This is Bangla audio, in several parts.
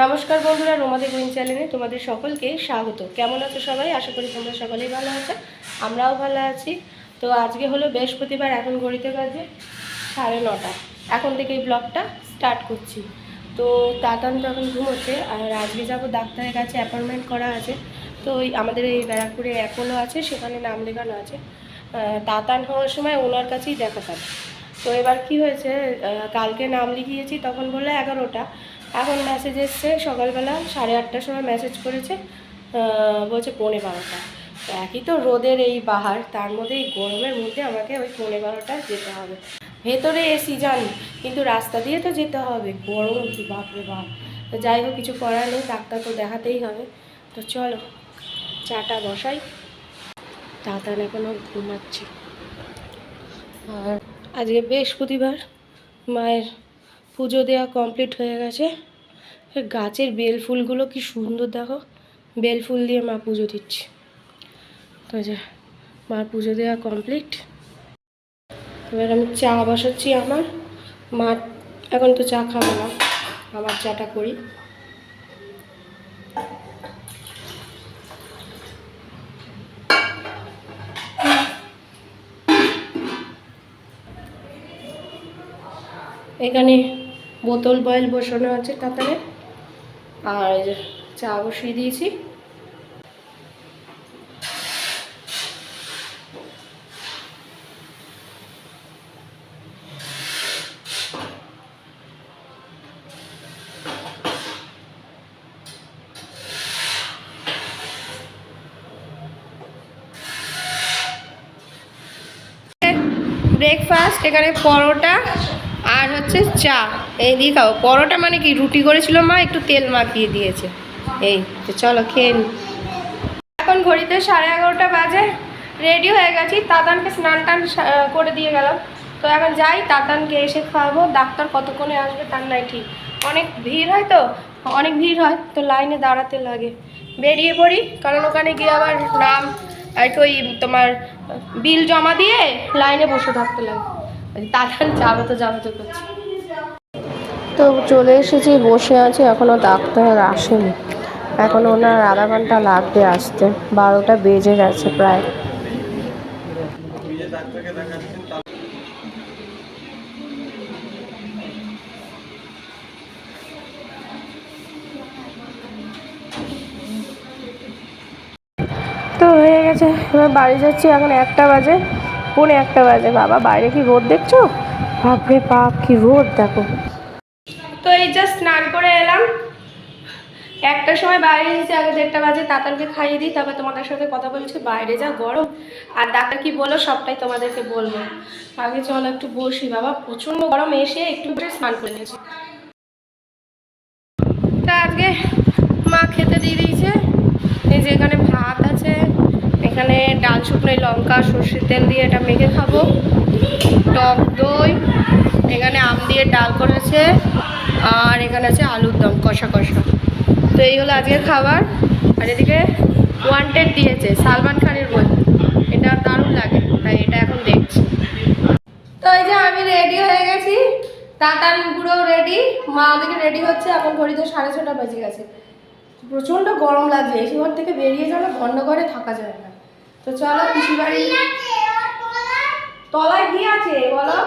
নমস্কার বন্ধুরা, রোমাদি কুইন চ্যানেলে তোমাদের সকলকে স্বাগত। কেমন আছো সবাই? আশা করি তোমরা সকলেই ভালো আছো, আমরাও ভালো আছি। তো আজকে হলো বৃহস্পতিবার, এখন ঘড়িতে বাজে 9:30। এখন থেকে এই ব্লগটা স্টার্ট করছি। তো তাতান তো এখন ঘুমোচ্ছে, আর আজকে যাবো ডাক্তারের কাছে, অ্যাপয়েন্টমেন্ট করা আছে। তো ওই আমাদের এই ব্যারাকপুরে অ্যাপোলো আছে, সেখানে নাম লেখানো আছে। তাতান হওয়ার সময় ওনার কাছেই দেখাতাম। তো এবার কি হয়েছে, কালকে নাম লিখিয়েছি, তখন বললো 11টা। এখন মেসেজ এসছে সকালবেলা 8:30টার সময় মেসেজ করেছে, বলছে 12:15। তো একই তো রোদের এই বাহার, তার মধ্যে এই গরমের মধ্যে আমাকে ওই 12:15টায় যেতে হবে। ভেতরে এসি জানি, কিন্তু রাস্তা দিয়ে তো যেতে হবে, গরম কি বাপরে বাপ। তো যাই হোক, কিছু করার নেই, ডাক্তার তো দেখাতেই হবে। তো চলো চাটা বসাই। তাড়াতাড়ি এখনও ঘুমাচ্ছি। আর আজকে বৃহস্পতিবার, মায়ের পুজো দেওয়া কমপ্লিট হয়ে গেছে। গাছের বেল ফুলগুলো কি সুন্দর, দেখো, বেল ফুল দিয়ে মা পুজো দিচ্ছে। তো যে মার পুজো দেওয়া কমপ্লিট। এবার আমি চা বসাচ্ছি। আমার মা এখন তো চা খাবো না, আমার চাটা করি। এখানে বোতল বয়েল বসানো আছে তাড়াতাড়ি, আর এই যে চা বসিয়ে দিয়েছি। ব্রেকফাস্ট, এখানে পরোটা আর হচ্ছে চা, এই দিয়ে খাও। পরোটা মানে কি, রুটি করেছিল মা, একটু তেল মাখিয়ে দিয়েছে। এই তো চলো খেয়ে নি। এখন ঘড়িতে 11:30 বাজে, রেডি হয়ে গেছি। তাতানকে স্নান টান করে দিয়ে গেলাম। তো এখন যাই, তাতানকে এসে খাওয়াবো। ডাক্তার কতক্ষণে আসবে তার নাই ঠিক, অনেক ভিড় হয়, তো অনেক ভিড় হয়, তো লাইনে দাঁড়াতে লাগে। বেরিয়ে পড়ি, কারণ ওখানে গিয়ে আবার নাম একটু ওই তোমার বিল জমা দিয়ে লাইনে বসে থাকতে লাগে। তাতান যাবে তো করছি। তো চলে এসেছি, বসে আছি, এখনও ডাক্তার আসেনি। এখন ওনার আধা ঘন্টা লাগবে আসতে, 12টা বেজে গেছে প্রায়। তো হয়ে গেছে, এবার বাড়ি যাচ্ছি। এখন 1টা বাজে, 1:45 বাজে। বাবা, বাইরে কি রোদ দেখছো? বাপরে বাপ, কি রোদ দেখো। তো এই জাস্ট স্নান করে এলাম, 1টার সময় বাইরে এসেছি। আগে 1:30 বাজে, তাতানকে খাইয়ে দিই, তারপর তোমাদের সাথে কথা বলছি। বাইরে যা গরম, আর ডাক্তার কি বললো সবটাই তোমাদেরকে বলবো। আগে চলো একটু বসি, বাবা প্রচণ্ড গরম। এসে একটু স্নান করে নিয়েছি। তা আজকে মা খেতে দিয়ে দিয়েছে। এই যে এখানে ভাত আছে, এখানে ডাল, শুকনো লঙ্কা, সর্ষের তেল দিয়ে এটা মেখে খাবো, টক দই, এখানে আম দিয়ে ডাল করেছে, আর এখানে আছে আলুর দম কষা কষা। তো এই হলো আজকের খাবার। আর এদিকে ওয়ান্টেড দিয়েছে, সালমান খানের বই, এটা দারুণ লাগে, তাই এটা এখন দেখছি। তো এই যে আমি রেডি হয়ে গেছি, তাতান পুরো রেডি, মা ওদিকে রেডি হচ্ছে। এখন ঘড়িতে 6:30 বাজে গেছে। প্রচণ্ড গরম লাগছে, এসি ঘর থেকে বেরিয়ে যাবে, বন্ধ ঘরে থাকা যায় না। তো চলো পিসি বাড়ি। তলায় কি আছে বলো?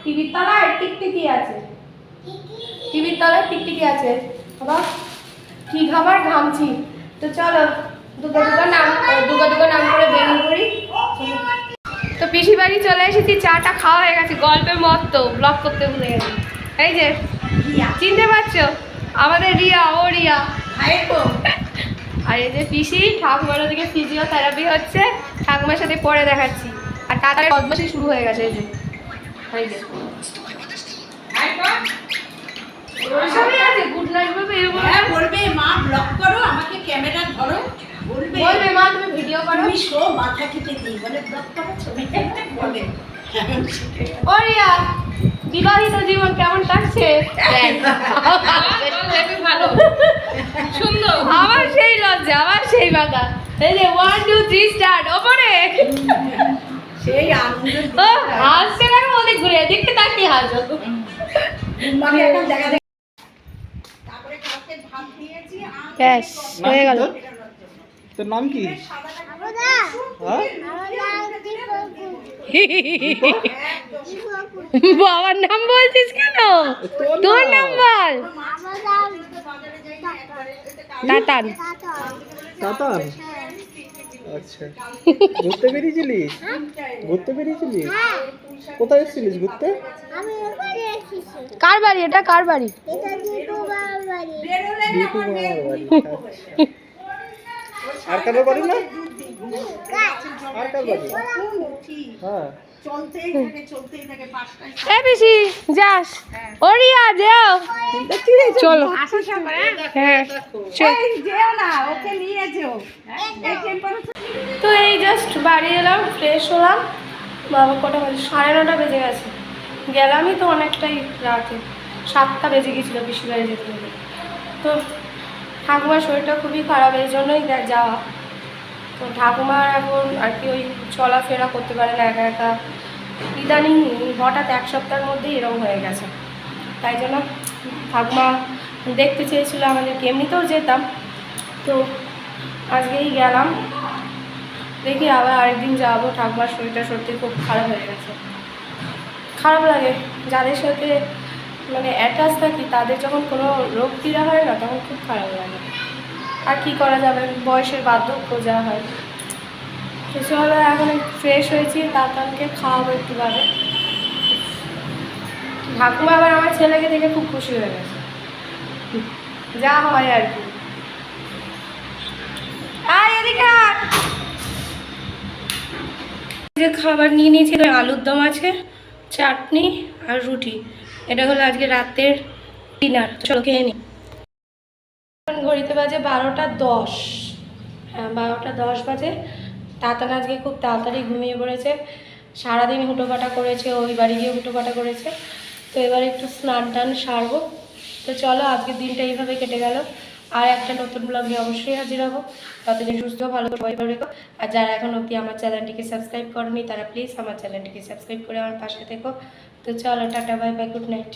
টিভির তলায় টিকটিকি আছে, টিভির তলায় টিকটিকি আছে। বাবা কি খাবার, ঘামছি। তো চলো দুটো নাম করে বেরিয়ে পড়ি। তো পিসি বাড়ি চলে এসেছি, চাটা খাওয়া হয়ে গেছে। গল্পের মতো ব্লগ করতে ভুলে গেছি। এই যে চিনতে পারছো, আমাদের রিয়া, ও রিয়া। আর এই যে পিসি, ঠাকুমার ওদিকে ফিজিওথেরাপি হচ্ছে, ঠাকুমার সাথে পরে দেখাচ্ছি। আর তাড়াতাড়ি বদমাশি শুরু হয়ে গেছে। এই যে গুড নাইট বলবে মা, ব্লগ করো, আমাকে ক্যামেরা ধরো, বলবে মা তুমি ভিডিও করো, আমি শো মাথা খেতে দিই, বলে ব্লগ করো, ছবি বলে। ও রিয়া, বিবাহিত জীবন কেমন কাটছে? ভালো, সুন্দর। আবার সেই লজ্জা, আবার সেই বাঁকা। এই যে 1 2 3 স্টার্ট, ওপরে সেই আনন্দ। ও হাসছে না, ওদিক ঘুরে এদিকে তাকিয়ে হাসো। মানে এখন দেখা তারপরে কাছে ব্যাস হয়ে গেল। তোর নাম কি? বাবার নাম বলছিস কেন? তোর নাম বল। তাতান। তাতান? আচ্ছা, ঘুরতে বেরিয়েছিলিস? ঘুরতে বেরিয়েছিলিস? কোথায় এসেছিলিস ঘুরতে? কার বাড়ি এটা? কার বাড়ি? দীপু মামার বাড়ি। আর কারোর বাড়ি না? আর কার বাড়ি? হ্যাঁ। বেশি যাস ওরিয়া যেও চলো। হ্যাঁ তো এই জাস্ট বাড়ি এলাম, ফ্রেশ হলাম। বাবা কটা বাজে? 9:30 বেজে গেছে। গেলামই তো অনেকটাই রাতে, 7টা বেজে গেছিলো পিসি বাড়ি যেতে যেতে। তো ঠাকুমার শরীরটা খুবই খারাপ, এই জন্যই যাওয়া। তো ঠাকুমার এখন আর কি ওই চলাফেরা করতে পারে না একা একা, ইদানিং হঠাৎ 1 সপ্তাহের মধ্যেই এরকম হয়ে গেছে। তাই জন্য ঠাকুমা দেখতে চেয়েছিল আমাদেরকে, এমনিতেও যেতাম। তো আজকেই গেলাম, দেখি আবার আরেকদিন যাবো। ঠাকুমার শরীরটা সত্যি খুব খারাপ হয়ে গেছে। খারাপ লাগে যাদের সাথে মানে অ্যাটাচ থাকি, তাদের যখন কোনো রোগ পীড়া হয় না, তখন খুব খারাপ লাগে। আর কি করা যাবে, বয়সের বার্ধক্য যা হয়। কিছু হলো, এখন ফ্রেশ হয়েছি, তাতানকে খাওয়াবো একটু বাদে। ঠাকুমা আবার আমার ছেলেকে দেখে খুব খুশি হয়ে গেছে, যা হয় আর কি। যে খাবার নিয়ে নিয়েছি, আলুর দম আছে, চাটনি আর রুটি। এটা হলো আজকে রাতের ডিনার। চলো খেয়ে নিই। ঘড়িতে বাজে 12:10। হ্যাঁ 12:10 বাজে। তাতান আজকে খুব তাড়াতাড়ি ঘুমিয়ে পড়েছে, সারাদিন হুটোপাটা করেছে, ওই বাড়ি গিয়ে হুটোপাটা করেছে। তো এবার একটু স্নান টান সারবো। তো চলো, আজকের দিনটা এইভাবে কেটে গেল। আর একটা নতুন ব্লগে অবশ্যই হাজির হবো। ততদিন সুস্থ ভালো সবাই রেখো। আর যারা এখন অবধি আমার চ্যানেলটিকে সাবস্ক্রাইব করেনি, তারা প্লিজ আমার চ্যানেলটিকে সাবস্ক্রাইব করে আমার পাশে থেকো। তো চলো, tata, bye bye, good night.